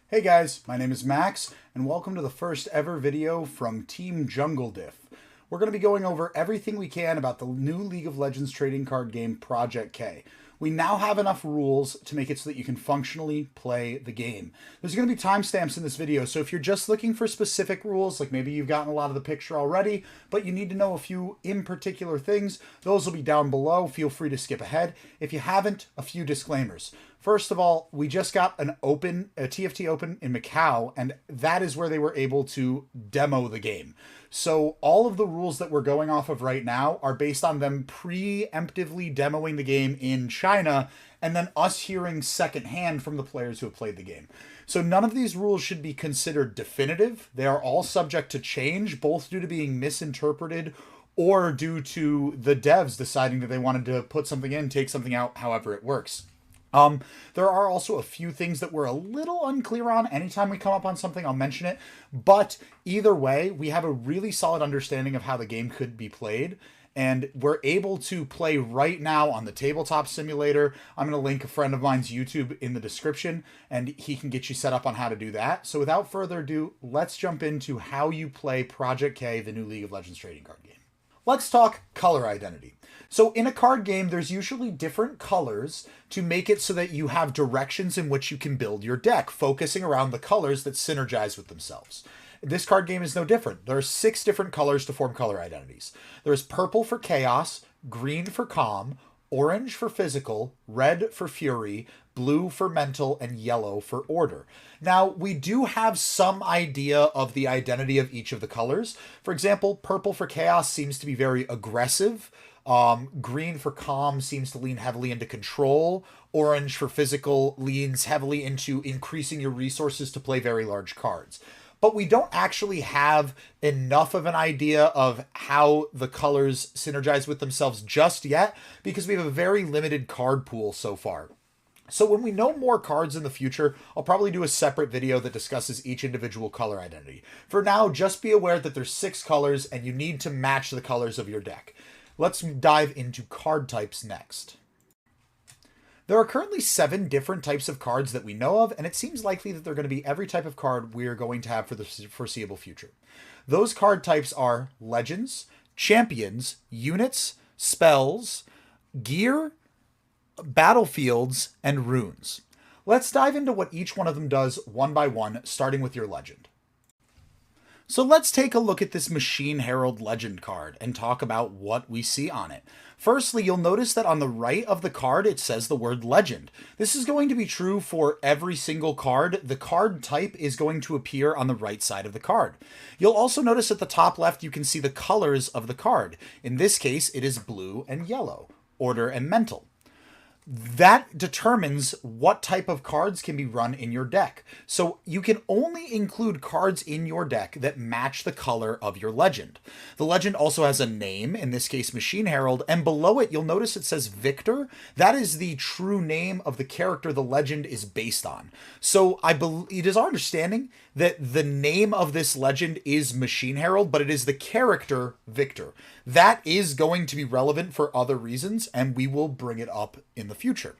Hey guys, my name is Max, and welcome to the first ever video from Team Jungle Diff. We're going to be going over everything we can about the new League of Legends trading card game Project K. We now have enough rules to make it so that you can functionally play the game. There's going to be timestamps in this video, so if you're just looking for specific rules, like maybe you've gotten a lot of the picture already, but you need to know a few in particular things, those will be down below. Feel free to skip ahead. If you haven't, a few disclaimers. First of all, we just got a TFT Open in Macau, and that is where they were able to demo the game. So all of the rules that we're going off of right now are based on them preemptively demoing the game in China, and then us hearing secondhand from the players who have played the game. So none of these rules should be considered definitive. They are all subject to change, both due to being misinterpreted or due to the devs deciding that they wanted to put something in, take something out, however it works. There are also a few things that we're a little unclear on. Anytime we come up on something, I'll mention it. But either way, we have a really solid understanding of how the game could be played. And we're able to play right now on the tabletop simulator. I'm going to link a friend of mine's YouTube in the description, and he can get you set up on how to do that. So without further ado, let's jump into how you play Project K, the new League of Legends trading card game. Let's talk color identity. So in a card game, there's usually different colors to make it so that you have directions in which you can build your deck, focusing around the colors that synergize with themselves. This card game is no different. There are 6 different colors to form color identities. There's purple for chaos, green for calm, orange for physical, red for fury, blue for mental, and yellow for order. Now, we do have some idea of the identity of each of the colors. For example, purple for chaos seems to be very aggressive. Green for calm seems to lean heavily into control. Orange for physical leans heavily into increasing your resources to play very large cards. But we don't actually have enough of an idea of how the colors synergize with themselves just yet, because we have a very limited card pool so far. So when we know more cards in the future, I'll probably do a separate video that discusses each individual color identity. For now, just be aware that there's 6 colors and you need to match the colors of your deck. Let's dive into card types next. There are currently 7 different types of cards that we know of, and it seems likely that they're going to be every type of card we are going to have for the foreseeable future. Those card types are Legends, Champions, Units, Spells, Gear, Battlefields, and Runes. Let's dive into what each one of them does one by one, starting with your Legend. So let's take a look at this Machine Herald Legend card and talk about what we see on it. Firstly, you'll notice that on the right of the card, it says the word Legend. This is going to be true for every single card. The card type is going to appear on the right side of the card. You'll also notice at the top left, you can see the colors of the card. In this case, it is blue and yellow, order and mental. That determines what type of cards can be run in your deck. So you can only include cards in your deck that match the color of your Legend. The Legend also has a name, in this case Machine Herald, and below it you'll notice it says Victor. That is the true name of the character the Legend is based on. So it is our understanding that the name of this Legend is Machine Herald, but it is the character Victor. That is going to be relevant for other reasons, and we will bring it up in the future.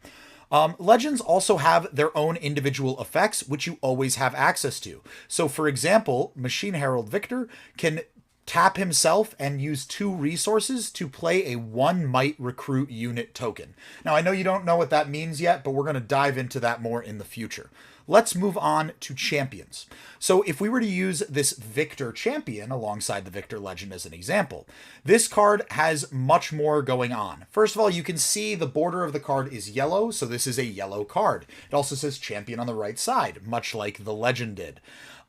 Legends also have their own individual effects, which you always have access to. So, for example, Machine Herald Victor can tap himself and use 2 resources to play a 1 might recruit unit token. Now, I know you don't know what that means yet, but we're going to dive into that more in the future. Let's move on to champions. So if we were to use this Victor champion alongside the Victor Legend as an example, this card has much more going on. First of all, you can see the border of the card is yellow, so this is a yellow card. It also says champion on the right side, much like the Legend did.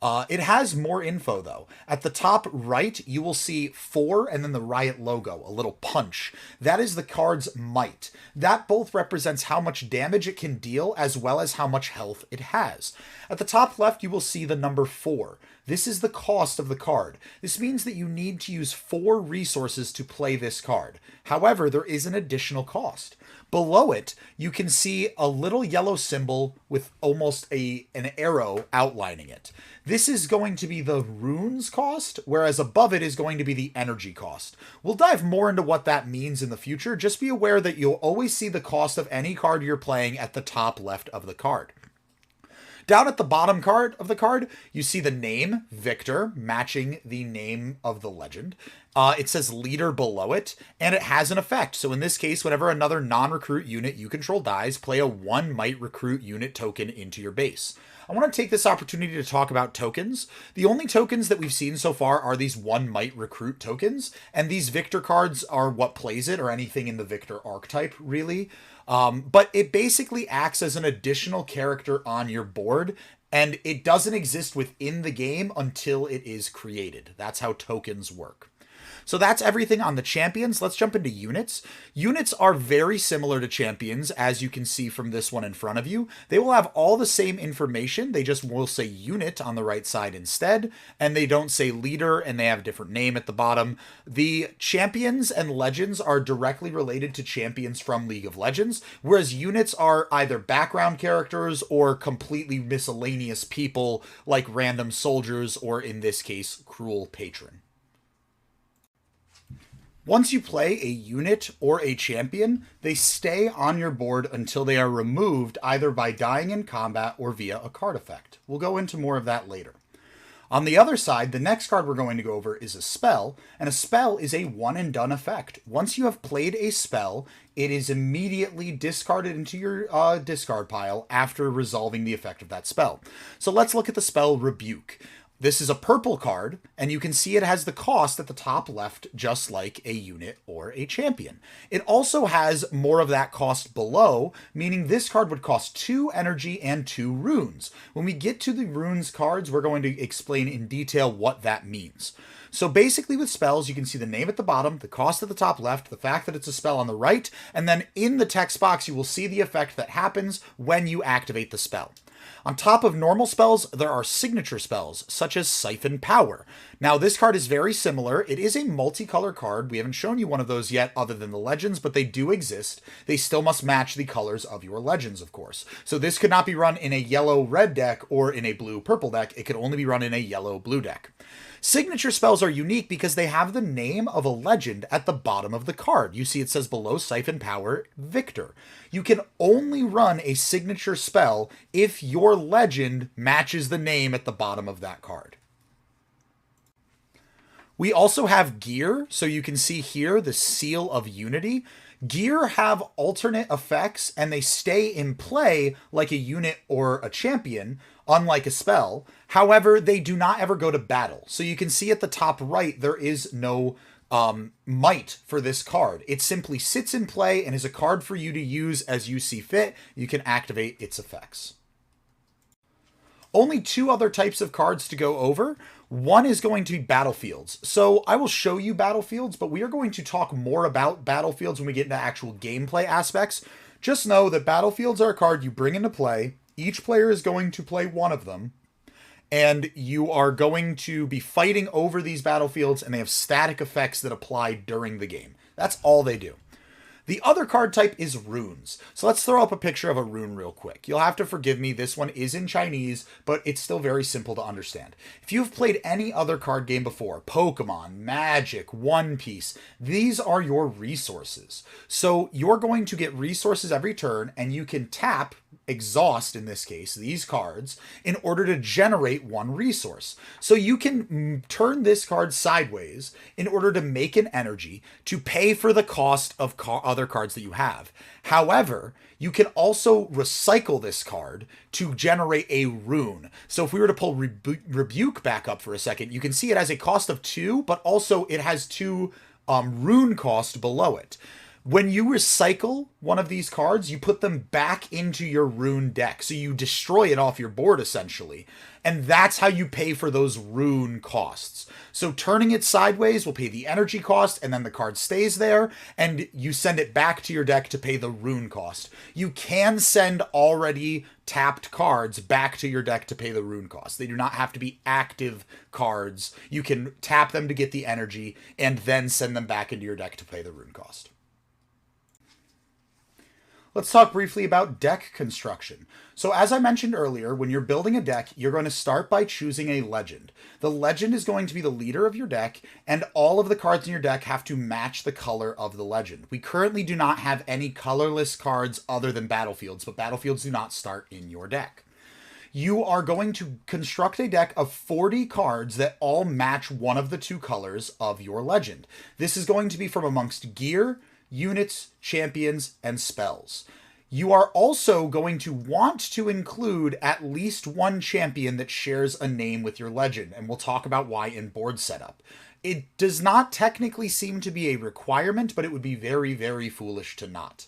It has more info though. At the top right, you will see 4 and then the Riot logo, a little punch. That is the card's might. That both represents how much damage it can deal as well as how much health it has. At the top left, you will see the number 4. This is the cost of the card. This means that you need to use 4 resources to play this card. However, there is an additional cost. Below it, you can see a little yellow symbol with almost an arrow outlining it. This is going to be the runes cost, whereas above it is going to be the energy cost. We'll dive more into what that means in the future. Just be aware that you'll always see the cost of any card you're playing at the top left of the card. Down at the bottom card of the card, you see the name, Victor, matching the name of the legend. It says leader below it, and it has an effect. So in this case, whenever another non-recruit unit you control dies, play a 1 might recruit unit token into your base. I want to take this opportunity to talk about tokens. The only tokens that we've seen so far are these 1 might recruit tokens, and these Victor cards are what plays it, or anything in the Victor archetype, really. But it basically acts as an additional character on your board, and it doesn't exist within the game until it is created. That's how tokens work. So that's everything on the champions. Let's jump into units. Units are very similar to champions, as you can see from this one in front of you. They will have all the same information. They just will say unit on the right side instead, and they don't say leader, and they have a different name at the bottom. The champions and legends are directly related to champions from League of Legends, whereas units are either background characters or completely miscellaneous people like random soldiers, or in this case, Cruel Patron. Once you play a unit or a champion, they stay on your board until they are removed either by dying in combat or via a card effect. We'll go into more of that later. On the other side, the next card we're going to go over is a spell, and a spell is a one and done effect. Once you have played a spell, it is immediately discarded into your discard pile after resolving the effect of that spell. So let's look at the spell Rebuke. This is a purple card, and you can see it has the cost at the top left, just like a unit or a champion. It also has more of that cost below, meaning this card would cost 2 energy and 2 runes. When we get to the runes cards, we're going to explain in detail what that means. So basically with spells, you can see the name at the bottom, the cost at the top left, the fact that it's a spell on the right, and then in the text box, you will see the effect that happens when you activate the spell. On top of normal spells, there are signature spells, such as Siphon Power. Now, this card is very similar. It is a multicolor card. We haven't shown you one of those yet other than the legends, but they do exist. They still must match the colors of your legends, of course. So this could not be run in a yellow-red deck or in a blue-purple deck. It could only be run in a yellow-blue deck. Signature spells are unique because they have the name of a legend at the bottom of the card. You see it says below Siphon Power, Victor. You can only run a signature spell if your legend matches the name at the bottom of that card. We also have gear, so you can see here the Seal of Unity. Gear have alternate effects, and they stay in play like a unit or a champion, unlike a spell. However, they do not ever go to battle. So you can see at the top right, there is no might for this card. It simply sits in play and is a card for you to use as you see fit. You can activate its effects. Only 2 other types of cards to go over. One is going to be battlefields. So I will show you battlefields, but we are going to talk more about battlefields when we get into actual gameplay aspects. Just know that battlefields are a card you bring into play. Each player is going to play one of them, and you are going to be fighting over these battlefields, and they have static effects that apply during the game. That's all they do. The other card type is runes. So let's throw up a picture of a rune real quick. You'll have to forgive me. This one is in Chinese, but it's still very simple to understand. If you've played any other card game before, Pokemon, Magic, One Piece, these are your resources. So you're going to get resources every turn, and you can tap, exhaust in this case, these cards in order to generate one resource. So you can turn this card sideways in order to make an energy to pay for the cost of other cards that you have. However, you can also recycle this card to generate a rune. So if we were to pull Rebuke back up for a second, you can see it has a cost of 2, but also it has 2 rune cost below it. When you recycle one of these cards, you put them back into your rune deck. So you destroy it off your board, essentially. And that's how you pay for those rune costs. So turning it sideways will pay the energy cost, and then the card stays there, and you send it back to your deck to pay the rune cost. You can send already tapped cards back to your deck to pay the rune cost. They do not have to be active cards. You can tap them to get the energy, and then send them back into your deck to pay the rune cost. Let's talk briefly about deck construction. So as I mentioned earlier, when you're building a deck, you're going to start by choosing a legend. The legend is going to be the leader of your deck, and all of the cards in your deck have to match the color of the legend. We currently do not have any colorless cards other than battlefields, but battlefields do not start in your deck. you are going to construct a deck of 40 cards that all match one of the two colors of your legend. This is going to be from amongst gear, units, champions, and spells. You are also going to want to include at least one champion that shares a name with your legend, and we'll talk about why in board setup. It does not technically seem to be a requirement, but it would be very, very foolish to not.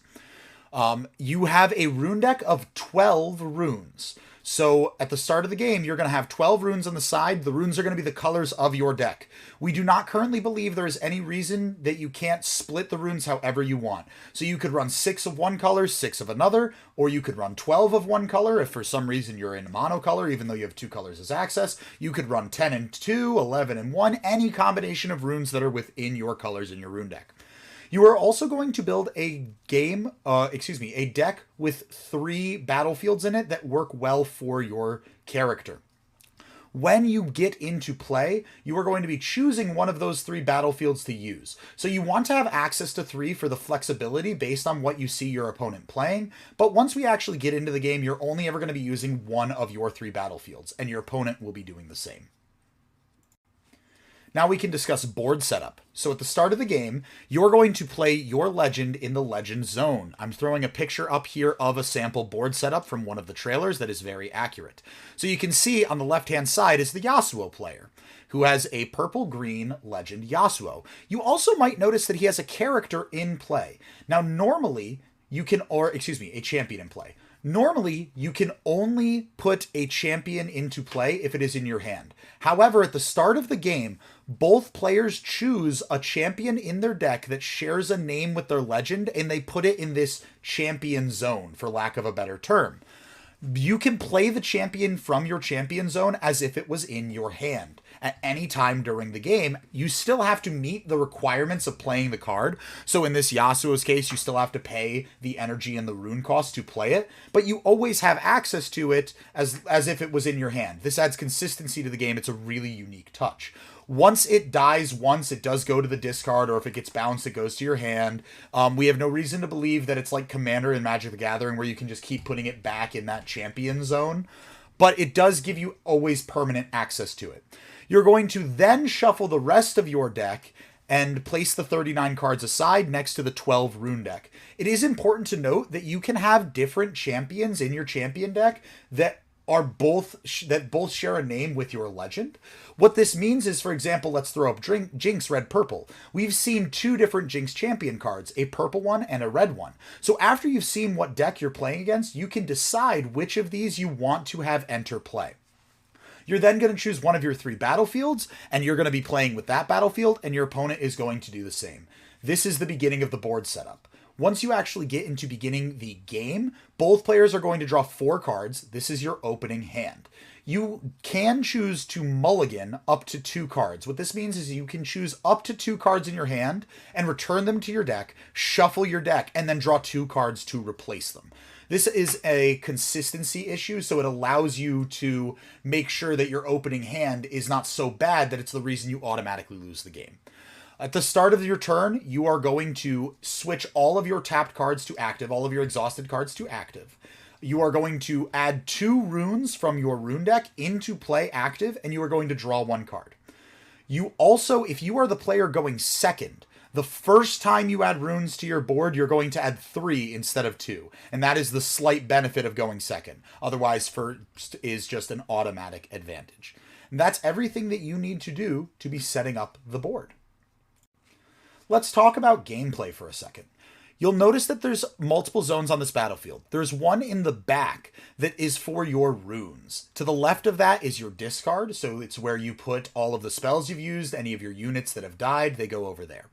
You have a rune deck of 12 runes. So at the start of the game, you're going to have 12 runes on the side. The runes are going to be the colors of your deck. We do not currently believe there is any reason that you can't split the runes however you want. So you could run 6 of one color, 6 of another, or you could run 12 of one color if for some reason you're in monocolor, even though you have 2 colors as access. You could run 10 and 2, 11 and 1, any combination of runes that are within your colors in your rune deck. You are also going to build a deck with 3 battlefields in it that work well for your character. When you get into play, you are going to be choosing one of those 3 battlefields to use. So you want to have access to 3 for the flexibility based on what you see your opponent playing. But once we actually get into the game, you're only ever going to be using one of your 3 battlefields, and your opponent will be doing the same. Now we can discuss board setup. So at the start of the game, you're going to play your legend in the legend zone. I'm throwing a picture up here of a sample board setup from one of the trailers that is very accurate. So you can see on the left-hand side is the Yasuo player, who has a purple-green legend Yasuo. You also might notice that he has a character in play. Now normally, a champion in play. Normally, you can only put a champion into play if it is in your hand. However, at the start of the game, both players choose a champion in their deck that shares a name with their legend, and they put it in this champion zone, for lack of a better term. You can play the champion from your champion zone as if it was in your hand. At any time during the game, you still have to meet the requirements of playing the card. So in this Yasuo's case, you still have to pay the energy and the rune cost to play it, but you always have access to it as if it was in your hand. This adds consistency to the game. It's a really unique touch. Once it dies it does go to the discard, or if it gets bounced, it goes to your hand. We have no reason to believe that it's like Commander in Magic the Gathering, where you can just keep putting it back in that champion zone. But it does give you always permanent access to it. You're going to then shuffle the rest of your deck and place the 39 cards aside next to the 12 rune deck. It is important to note that you can have different champions in your champion deck that both share a name with your legend. What this means is, for example, let's throw up Jinx red purple. We've seen 2 different Jinx champion cards, a purple one and a red one. So after you've seen what deck you're playing against, you can decide which of these you want to have enter play. You're then going to choose one of your 3 battlefields, and you're going to be playing with that battlefield, and your opponent is going to do the same. This is the beginning of the board setup. Once you actually get into beginning the game, both players are going to draw 4 cards. This is your opening hand. You can choose to mulligan up to 2 cards. What this means is you can choose up to 2 cards in your hand and return them to your deck, shuffle your deck, and then draw 2 cards to replace them. This is a consistency issue, so it allows you to make sure that your opening hand is not so bad that it's the reason you automatically lose the game. At the start of your turn, you are going to switch all of your tapped cards to active, all of your exhausted cards to active. You are going to add 2 runes from your rune deck into play active, and you are going to draw 1 card. You also, if you are the player going second, the first time you add runes to your board, you're going to add 3 instead of 2. And that is the slight benefit of going second. Otherwise, first is just an automatic advantage. And that's everything that you need to do to be setting up the board. Let's talk about gameplay for a second. You'll notice that there's multiple zones on this battlefield. There's one in the back that is for your runes. To the left of that is your discard, so it's where you put all of the spells you've used, any of your units that have died, they go over there.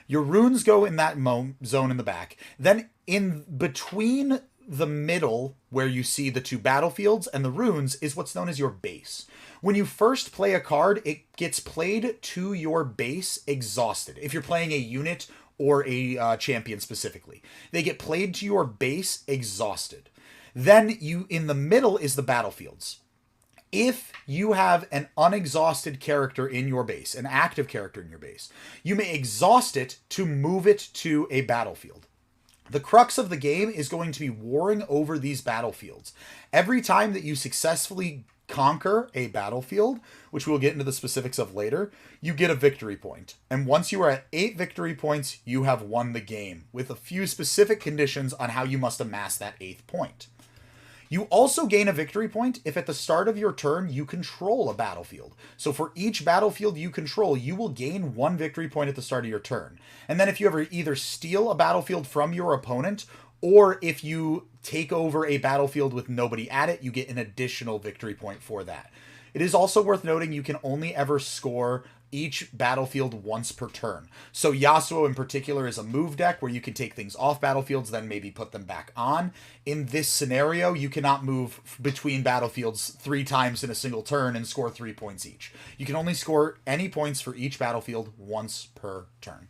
Your runes go in that zone in the back. Then in between the middle, where you see the 2 battlefields and the runes, is what's known as your base. When you first play a card, it gets played to your base exhausted. If you're playing a unit or a champion specifically, they get played to your base exhausted. Then in the middle is the battlefields. If you have an unexhausted character in your base, an active character in your base, you may exhaust it to move it to a battlefield. The crux of the game is going to be warring over these battlefields. Every time that you successfully conquer a battlefield, which we'll get into the specifics of later, you get a victory point. And once you are at 8 victory points, you have won the game, with a few specific conditions on how you must amass that 8th point. You also gain a victory point if at the start of your turn you control a battlefield. So for each battlefield you control, you will gain 1 victory point at the start of your turn. And then if you ever either steal a battlefield from your opponent, or if you take over a battlefield with nobody at it, you get an additional victory point for that. It is also worth noting you can only ever score each battlefield once per turn. So Yasuo in particular is a move deck where you can take things off battlefields, then maybe put them back on. In this scenario, you cannot move between battlefields 3 times in a single turn and score 3 points each. You can only score any points for each battlefield once per turn.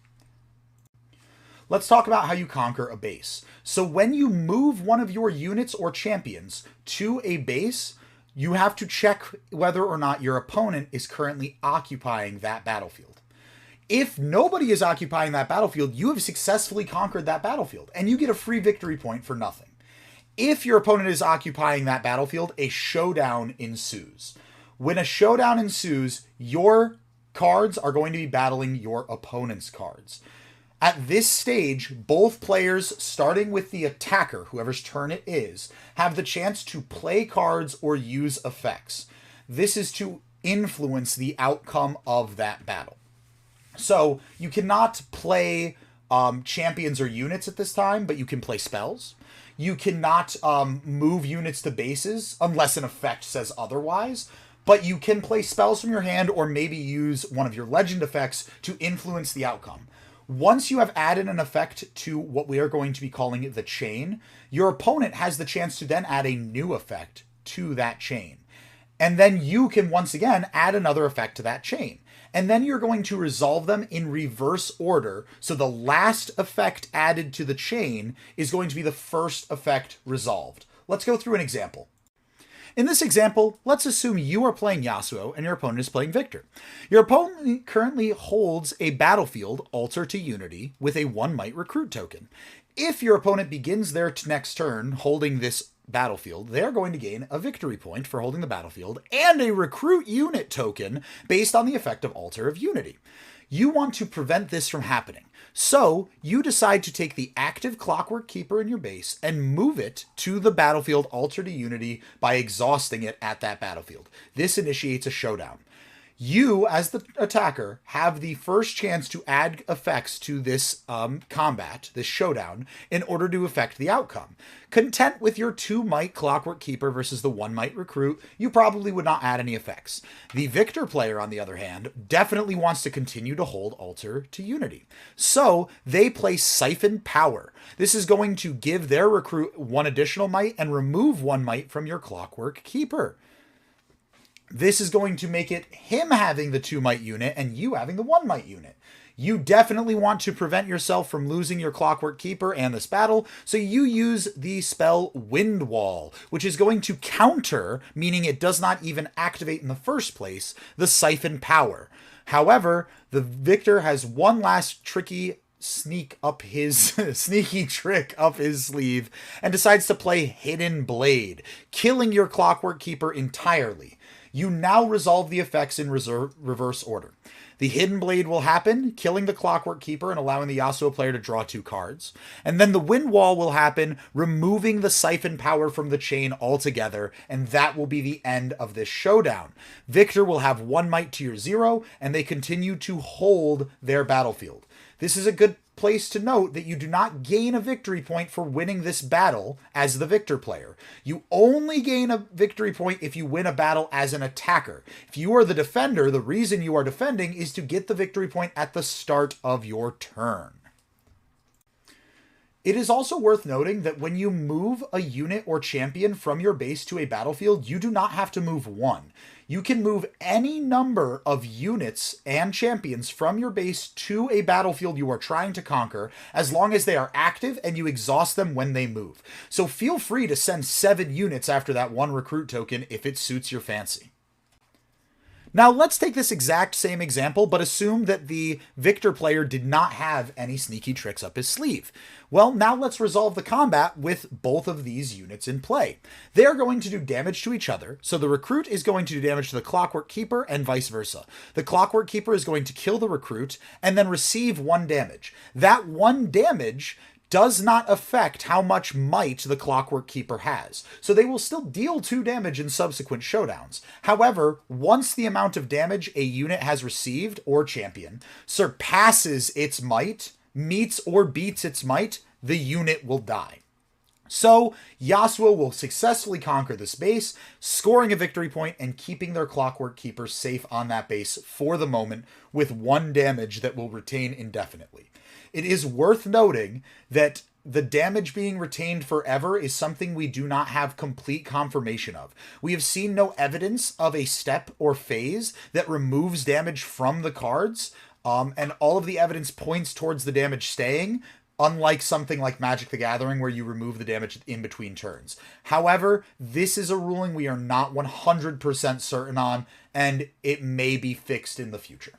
Let's talk about how you conquer a base. So when you move one of your units or champions to a base, you have to check whether or not your opponent is currently occupying that battlefield. If nobody is occupying that battlefield, you have successfully conquered that battlefield, and you get a free victory point for nothing. If your opponent is occupying that battlefield, a showdown ensues. When a showdown ensues, your cards are going to be battling your opponent's cards. At this stage, both players, starting with the attacker, whoever's turn it is, have the chance to play cards or use effects. This is to influence the outcome of that battle. So you cannot play champions or units at this time, but you can play spells. You cannot move units to bases unless an effect says otherwise. But you can play spells from your hand or maybe use one of your legend effects to influence the outcome. Once you have added an effect to what we are going to be calling the chain, your opponent has the chance to then add a new effect to that chain. And then you can once again add another effect to that chain. And then you're going to resolve them in reverse order. So the last effect added to the chain is going to be the first effect resolved. Let's go through an example. In this example, let's assume you are playing Yasuo and your opponent is playing Victor. Your opponent currently holds a battlefield, Altar to Unity, with a 1 might recruit token. If your opponent begins their next turn holding this battlefield, they're going to gain a victory point for holding the battlefield and a recruit unit token based on the effect of Altar of Unity. You want to prevent this from happening. So you decide to take the active Clockwork Keeper in your base and move it to the battlefield Altar to Unity by exhausting it at that battlefield. This initiates a showdown. You, as the attacker, have the first chance to add effects to this combat, this showdown, in order to affect the outcome. Content with your 2 might Clockwork Keeper versus the 1 might recruit, you probably would not add any effects. The Victor player, on the other hand, definitely wants to continue to hold Altar to Unity. So they play Siphon Power. This is going to give their recruit 1 additional might and remove 1 might from your Clockwork Keeper. This is going to make it him having the 2 might unit and you having the 1 might unit. You definitely want to prevent yourself from losing your Clockwork Keeper and this battle, so you use the spell Wind Wall, which is going to counter, meaning it does not even activate in the first place, the Siphon Power. However, the Victor has one last sneaky trick up his sleeve and decides to play Hidden Blade, killing your Clockwork Keeper entirely. You now resolve the effects in reverse order. The Hidden Blade will happen, killing the Clockwork Keeper and allowing the Yasuo player to draw 2 cards. And then the Wind Wall will happen, removing the Siphon Power from the chain altogether, and that will be the end of this showdown. Victor will have 1 might to your 0, and they continue to hold their battlefield. This is a good place to note that you do not gain a victory point for winning this battle as the Victor player. You only gain a victory point if you win a battle as an attacker. If you are the defender, the reason you are defending is to get the victory point at the start of your turn. It is also worth noting that when you move a unit or champion from your base to a battlefield, you do not have to move 1. You can move any number of units and champions from your base to a battlefield you are trying to conquer, as long as they are active and you exhaust them when they move. So feel free to send 7 units after that 1 recruit token if it suits your fancy. Now let's take this exact same example, but assume that the victor player did not have any sneaky tricks up his sleeve. Well, now let's resolve the combat with both of these units in play. They are going to do damage to each other, so the recruit is going to do damage to the Clockwork Keeper and vice versa. The Clockwork Keeper is going to kill the recruit and then receive 1 damage. That 1 damage does not affect how much might the Clockwork Keeper has. So they will still deal 2 damage in subsequent showdowns. However, once the amount of damage a unit has received, or champion, surpasses its might, meets or beats its might, the unit will die. So, Yasuo will successfully conquer this base, scoring a victory point and keeping their Clockwork Keeper safe on that base for the moment with 1 damage that will retain indefinitely. It is worth noting that the damage being retained forever is something we do not have complete confirmation of. We have seen no evidence of a step or phase that removes damage from the cards, and all of the evidence points towards the damage staying, unlike something like Magic the Gathering where you remove the damage in between turns. However, this is a ruling we are not 100% certain on, and it may be fixed in the future.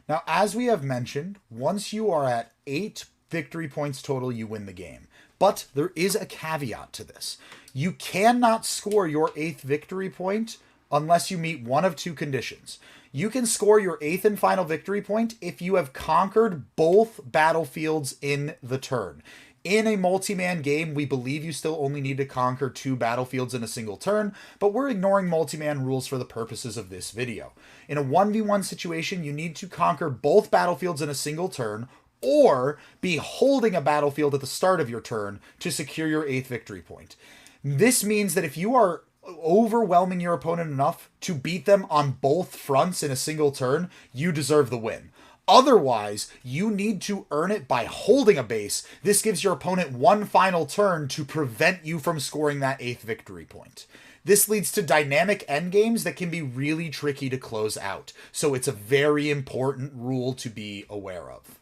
Now, as we have mentioned, once you are at 8 victory points total, you win the game. But there is a caveat to this. You cannot score your 8th victory point unless you meet one of 2 conditions. You can score your 8th and final victory point if you have conquered both battlefields in the turn. In a multi-man game, we believe you still only need to conquer 2 battlefields in a single turn, but we're ignoring multi-man rules for the purposes of this video. In a 1v1 situation, you need to conquer both battlefields in a single turn, or be holding a battlefield at the start of your turn to secure your 8th victory point. This means that if you are overwhelming your opponent enough to beat them on both fronts in a single turn, you deserve the win. Otherwise, you need to earn it by holding a base. This gives your opponent 1 final turn to prevent you from scoring that 8th victory point. This leads to dynamic endgames that can be really tricky to close out. So it's a very important rule to be aware of.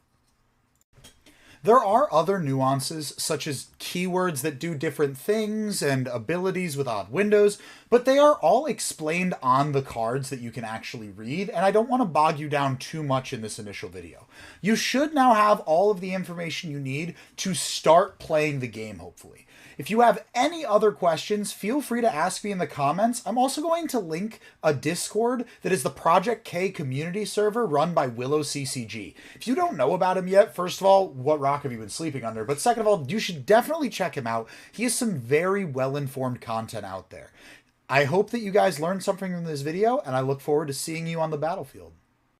There are other nuances, such as keywords that do different things and abilities with odd windows, but they are all explained on the cards that you can actually read, and I don't want to bog you down too much in this initial video. You should now have all of the information you need to start playing the game, hopefully. If you have any other questions, feel free to ask me in the comments. I'm also going to link a Discord that is the Project K community server run by Willow CCG. If you don't know about him yet, first of all, what rock have you been sleeping under? But second of all, you should definitely check him out. He has some very well-informed content out there. I hope that you guys learned something from this video, and I look forward to seeing you on the battlefield.